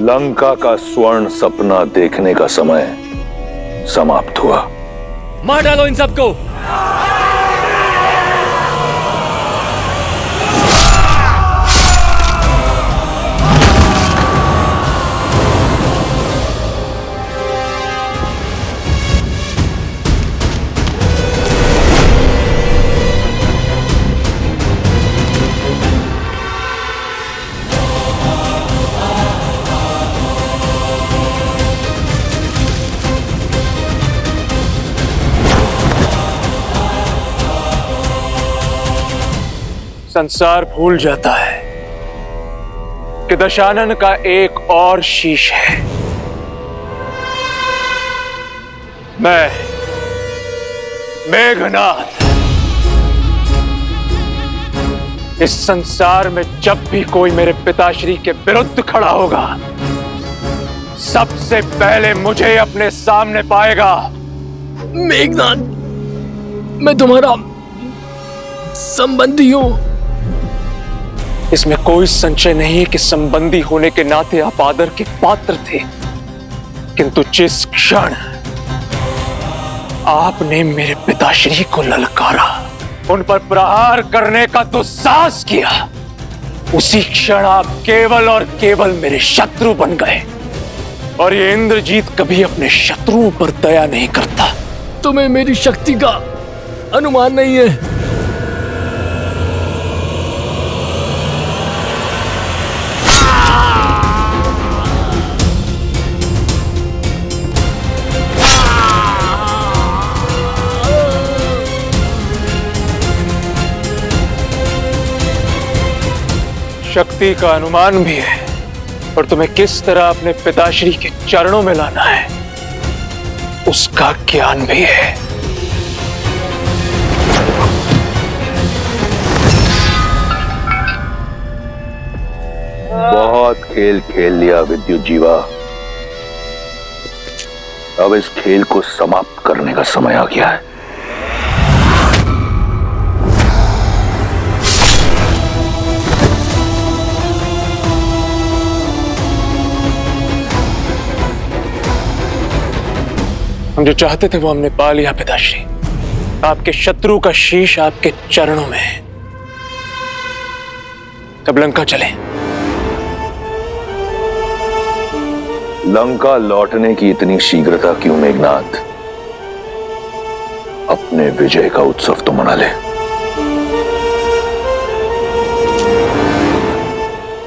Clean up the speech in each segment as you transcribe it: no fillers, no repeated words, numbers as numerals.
लंका का स्वर्ण सपना देखने का समय समाप्त हुआ। मार डालो इन सबको। संसार भूल जाता है कि दशानन का एक और शीश है। मैं मेघनाथ इस संसार में जब भी कोई मेरे पिताश्री के विरुद्ध खड़ा होगा, सबसे पहले मुझे अपने सामने पाएगा। मेघनाथ, मैं तुम्हारा संबंधी हूं। इसमें कोई संशय नहीं है कि संबंधी होने के नाते आप आदर के पात्र थे, किंतु जिस क्षण आपने मेरे पिताश्री को ललकारा, उन पर प्रहार करने का दुस्साहस किया, उसी क्षण आप केवल और केवल मेरे शत्रु बन गए। और ये इंद्रजीत कभी अपने शत्रुओं पर दया नहीं करता। तुम्हें मेरी शक्ति का अनुमान नहीं है। शक्ति का अनुमान भी है, और तुम्हें किस तरह अपने पिताश्री के चरणों में लाना है, उसका ज्ञान भी है। बहुत खेल खेल लिया विद्युत जीवा। अब इस खेल को समाप्त करने का समय आ गया है। हम जो चाहते थे वो हमने पा लिया पिताश्री। आपके शत्रु का शीश आपके चरणों में है। अब लंका चले। लंका लौटने की इतनी शीघ्रता क्यों मेघनाथ? अपने विजय का उत्सव तो मना ले।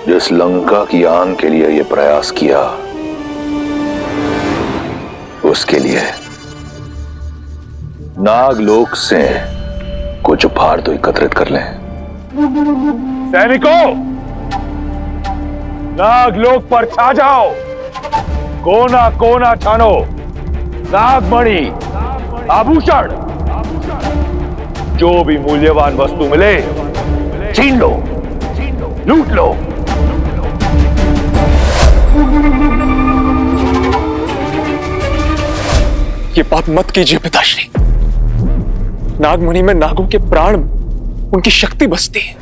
जिस लंका की आन के लिए यह प्रयास किया, उसके लिए नागलोक से कुछ उपहार तो एकत्रित कर लें। सैनिकों, नागलोक पर छा जाओ, कोना कोना छानो, नागमणि, आभूषण, जो भी मूल्यवान वस्तु मिले छीन लो, लूट लो। ये पाप मत कीजिए पिताश्री। नागमणि में नागों के प्राण, उनकी शक्ति बसती है।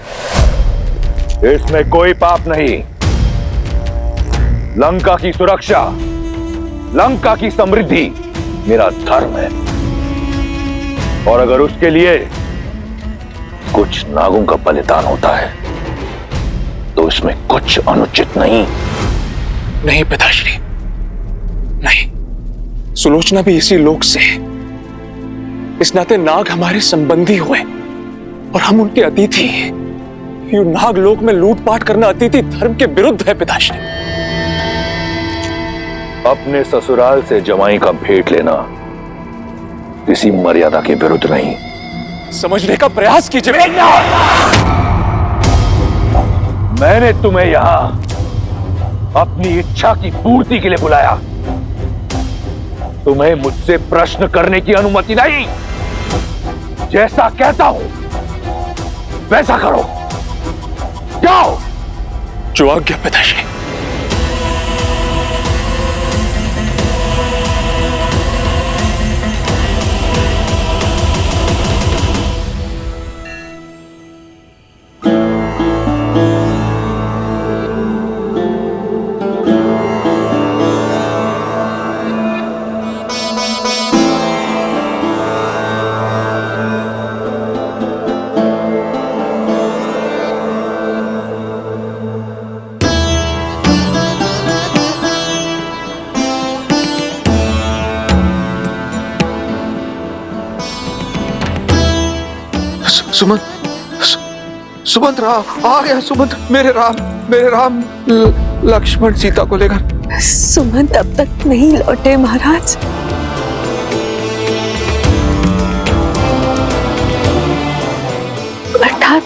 इसमें कोई पाप नहीं। लंका की सुरक्षा, लंका की समृद्धि मेरा धर्म है, और अगर उसके लिए कुछ नागों का बलिदान होता है तो इसमें कुछ अनुचित नहीं। नहीं पिताश्री, नहीं। सुलोचना भी इसी लोक से है। इस नाते नाग हमारे संबंधी हुए और हम उनके अतिथि हैं। ये नाग लोक में लूटपाट करना अतिथि धर्म के विरुद्ध है पिताश्री। अपने ससुराल से जमाई का भेंट लेना किसी मर्यादा के विरुद्ध नहीं। समझने का प्रयास कीजिए। मैंने तुम्हें यहां अपनी इच्छा की पूर्ति के लिए बुलाया। तुम्हें मुझसे प्रश्न करने की अनुमति नहीं। जैसा कहता हूं वैसा करो। जाओ। जो आज्ञा पिताश्री। सुमंत राम आ गया। सुमंत, मेरे राम लक्ष्मण सीता को लेकर। सुमंत अब तक नहीं लौटे महाराज। अर्थात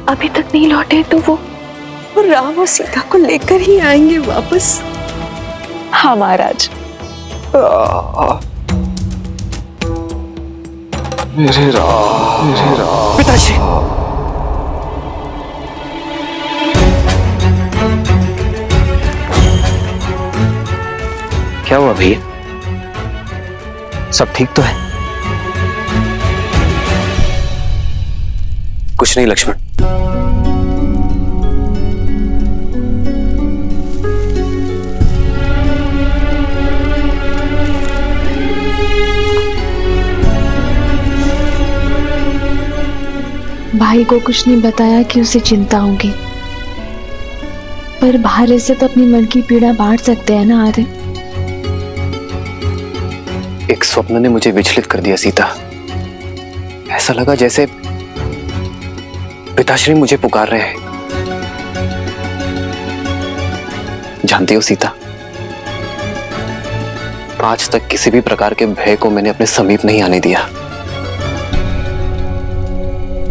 अभी तक नहीं लौटे तो वो राम और सीता को लेकर ही आएंगे वापस। हाँ महाराज। मेरे राम पिताश्री, क्या हुआ भैया? सब ठीक तो है? कुछ नहीं लक्ष्मण। भाई को कुछ नहीं बताया कि उसे चिंता होगी, पर बाहर से तो अपनी मन की पीड़ा बांट सकते हैं ना आर्य। एक स्वप्न ने मुझे विचलित कर दिया सीता। ऐसा लगा जैसे पिताश्री मुझे पुकार रहे हैं। जानती हो सीता, आज तक किसी भी प्रकार के भय को मैंने अपने समीप नहीं आने दिया,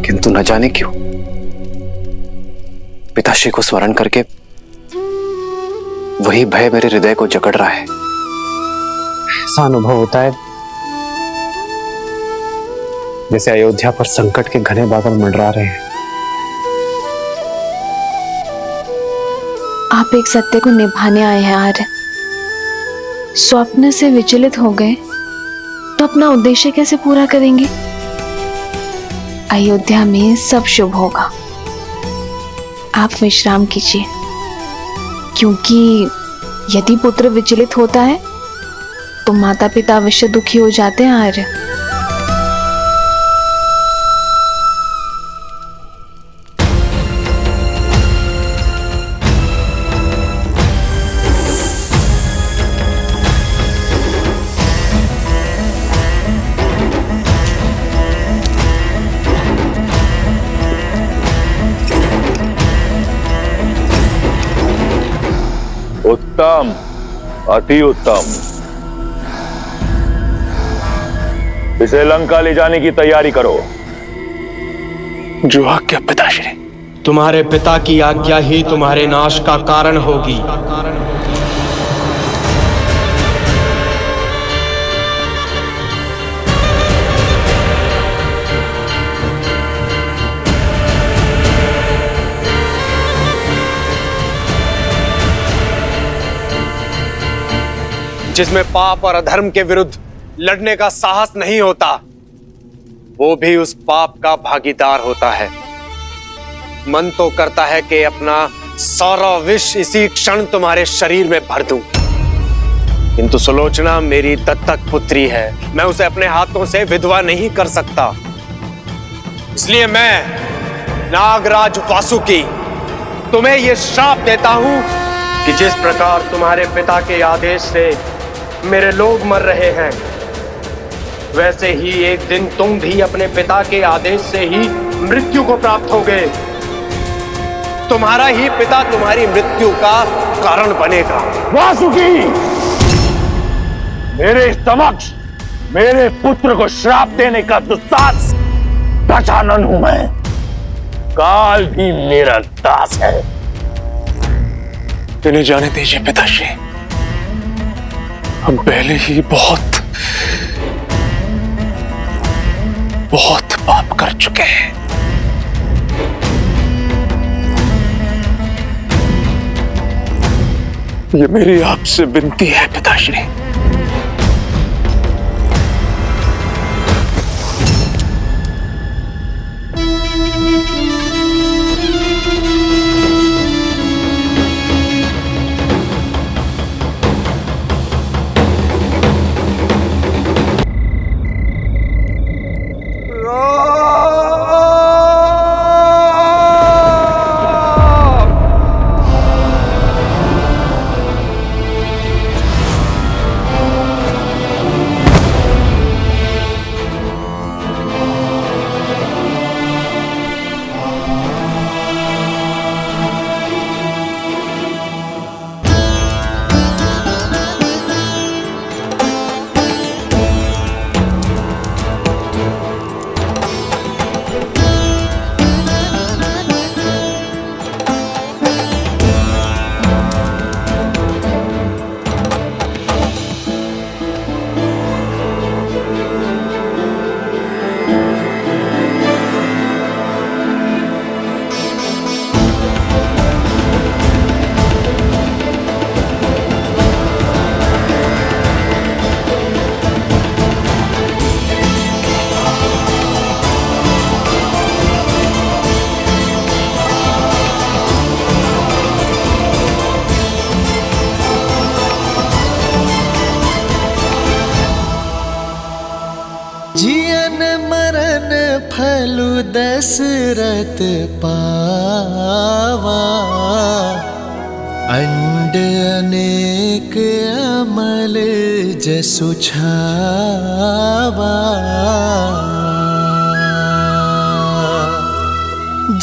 किंतु न जाने क्यों पिताश्री को स्मरण करके वही भय मेरे हृदय को जकड़ रहा है। ऐसा अनुभव होता है जैसे अयोध्या पर संकट के घने बादल मंडरा रहे हैं। आप एक सत्य को निभाने आए हैं आर्य। स्वप्न से विचलित हो गए तो अपना उद्देश्य कैसे पूरा करेंगे? अयोध्या में सब शुभ होगा। आप विश्राम कीजिए, क्योंकि यदि पुत्र विचलित होता है तो माता पिता अवश्य दुखी हो जाते हैं आर्य। उत्तम, अति उत्तम। इसे लंका ले जाने की तैयारी करो। जो आज्ञा पिताश्री। तुम्हारे पिता की आज्ञा ही तुम्हारे नाश का कारण होगी। जिसमें पाप और अधर्म के विरुद्ध लड़ने का साहस नहीं होता, वो भी उस पाप का भागीदार होता है। मन तो करता है कि अपना सारा विष इसी क्षण तुम्हारे शरीर में भर दूं, किंतु सुलोचना मेरी दत्तक पुत्री है, मैं उसे अपने हाथों से विधवा नहीं कर सकता। इसलिए मैं नागराज वासुकी तुम्हें यह श्राप देता हूं कि जिस प्रकार तुम्हारे पिता के आदेश से मेरे लोग मर रहे हैं, वैसे ही एक दिन तुम भी अपने पिता के आदेश से ही मृत्यु को प्राप्त होगे। तुम्हारा ही पिता तुम्हारी मृत्यु का कारण बनेगा। वासुकी, मेरे समक्ष मेरे पुत्र को श्राप देने का दुस्साहस गजानन हूं मैं। काल भी मेरा दास है। इन्हें जाने दीजिए पिताश्री, हम पहले ही बहुत पाप कर चुके हैं। ये मेरी आपसे विनती है पिताश्री। फलु दशरथ पावा, अंड अनेक अमल जसु छावा।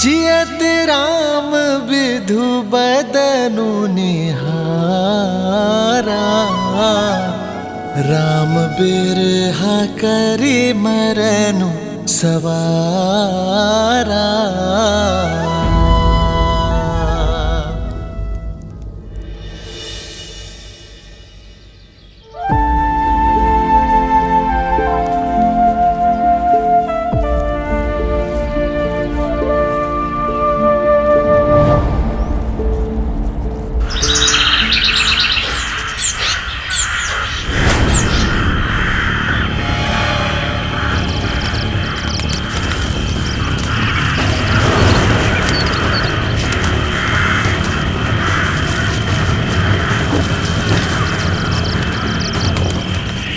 जियत राम विधु बदनु निहारा, राम बिरहा करि मरनु सवारा।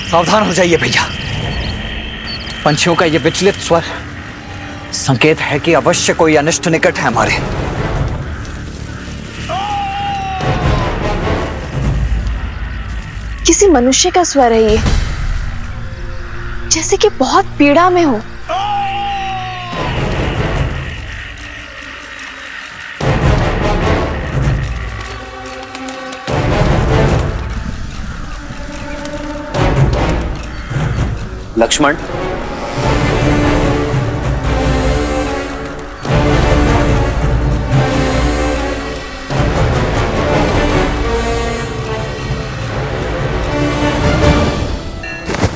सावधान हो जाइए भैया, पंछियों का यह विचलित स्वर संकेत है कि अवश्य कोई अनिष्ट निकट है हमारे। किसी मनुष्य का स्वर है ये, जैसे कि बहुत पीड़ा में हो। लक्ष्मण,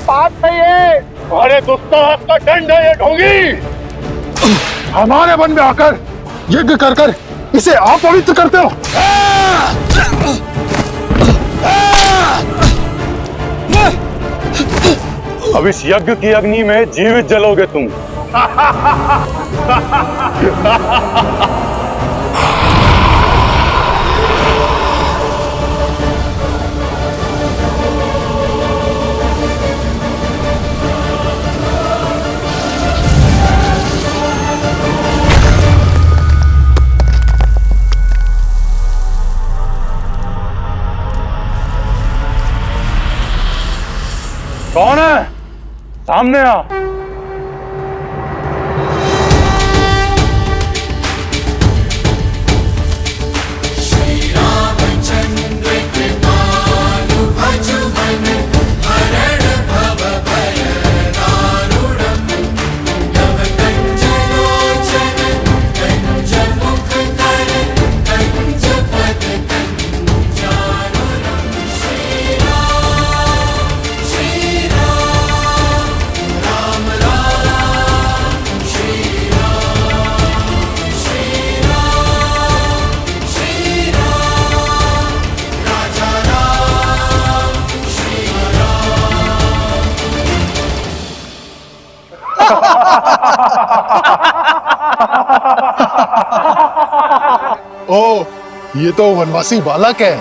बात नहीं है, तुम्हारे दुस्साहस का दंड है ये ढोंगी। हमारे वन में आकर यज्ञ कर कर इसे अपवित्र करते हो। अब इस यज्ञ की अग्नि में जीवित जलोगे तुम। कौन है? सामने आ। ओ, ये तो वनवासी बालक है।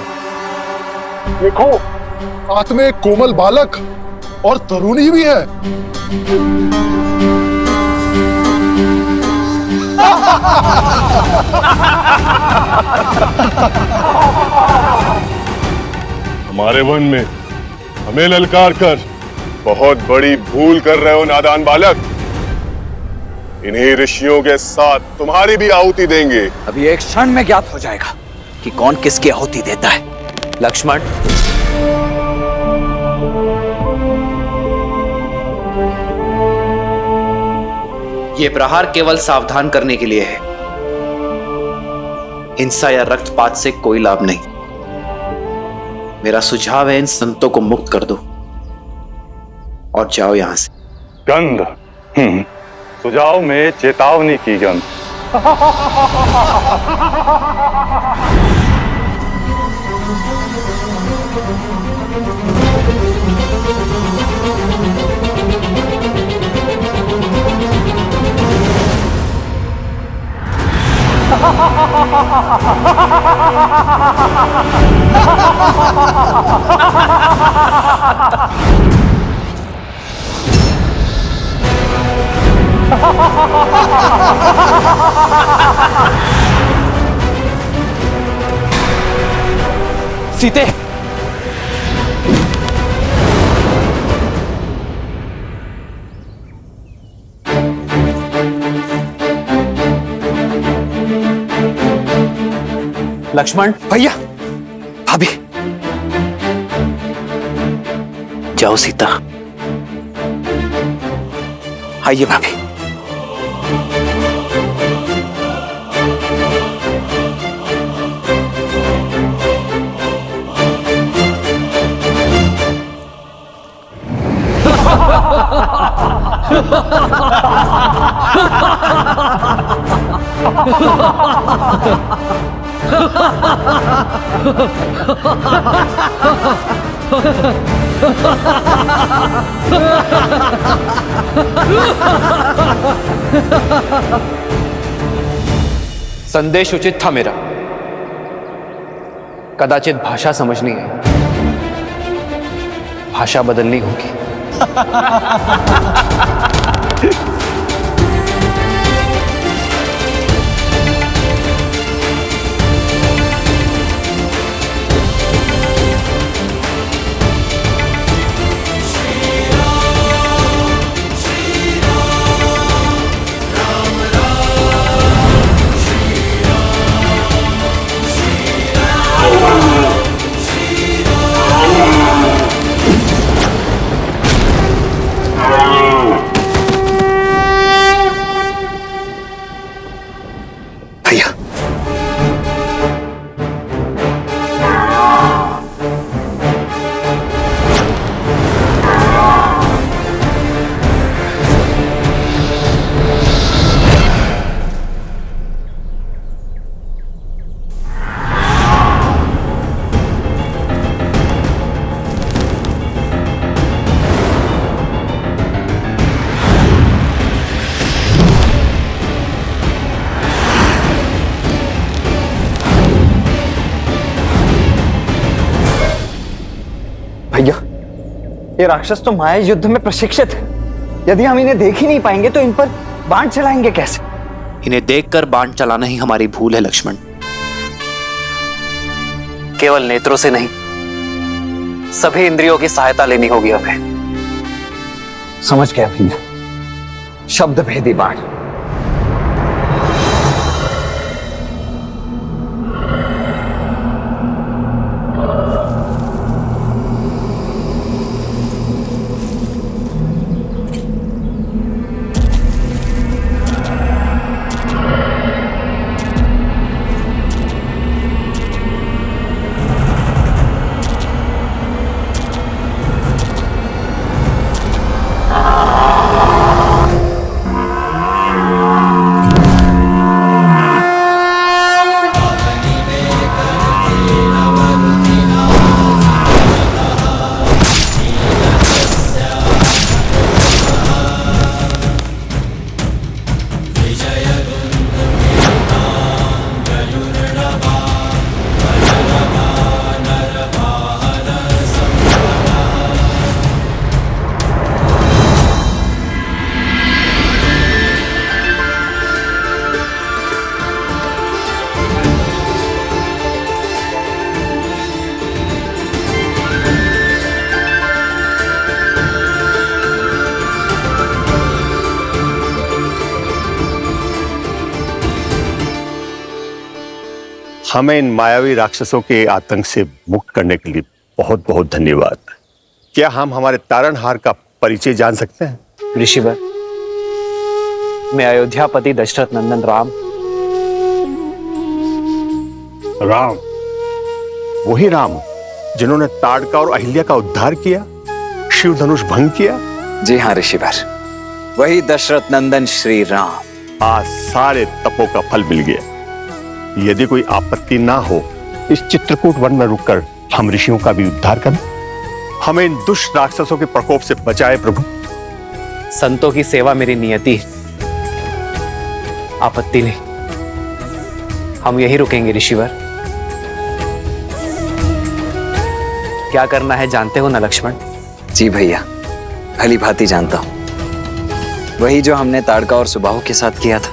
देखो, साथ में एक कोमल बालक और तरुणी भी है। हमारे वन में हमें ललकार कर बहुत बड़ी भूल कर रहे हो नादान बालक। इन्हीं ऋषियों के साथ तुम्हारी भी आहुति देंगे। अभी एक क्षण में ज्ञात हो जाएगा कि कौन किसकी आहुति देता है। लक्ष्मण, ये प्रहार केवल सावधान करने के लिए है, हिंसा या रक्तपात से कोई लाभ नहीं। मेरा सुझाव है इन संतों को मुक्त कर दो और जाओ यहां से। गंध, सुझाव में चेतावनी की गंध। सीते, लक्ष्मण, भैया, भाभी, जाओ सीता। आइए भाभी। संदेश उचित था मेरा, कदाचित भाषा समझनी है, भाषा बदलनी होगी। भैया, ये राक्षस तो माया युद्ध में प्रशिक्षित है। यदि हम इन्हें देख ही नहीं पाएंगे तो इन पर बाण चलाएंगे कैसे? इन्हें देखकर बाण चलाना ही हमारी भूल है लक्ष्मण। केवल नेत्रों से नहीं, सभी इंद्रियों की सहायता लेनी होगी हमें। समझ गया भैया, शब्द भेदी बाण। हमें इन मायावी राक्षसों के आतंक से मुक्त करने के लिए बहुत बहुत धन्यवाद। क्या हम हमारे तारणहार का परिचय जान सकते हैं? ऋषिवर, मैं अयोध्यापति दशरथ नंदन राम। राम, वही राम जिन्होंने ताड़का और अहिल्या का उद्धार किया, शिव धनुष भंग किया? जी हाँ ऋषिवर, वही दशरथ नंदन श्री राम। आज सारे तपों का फल मिल गया। यदि कोई आपत्ति ना हो, इस चित्रकूट वन में रुककर हम ऋषियों का भी उद्धार करें। हमें इन दुष्ट राक्षसों के प्रकोप से बचाए प्रभु। संतों की सेवा मेरी नियति है, आपत्ति नहीं। हम यही रुकेंगे ऋषिवर। क्या करना है जानते हो ना लक्ष्मण? जी भैया, भली भांति जानता हूं। वही जो हमने ताड़का और सुबाहु के साथ किया था,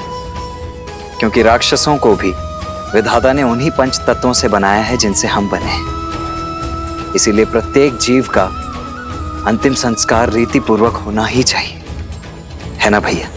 क्योंकि राक्षसों को भी विधाता ने उन्हीं पंच तत्वों से बनाया है जिनसे हम बने हैं। इसीलिए प्रत्येक जीव का अंतिम संस्कार रीति पूर्वक होना ही चाहिए, है ना भैया?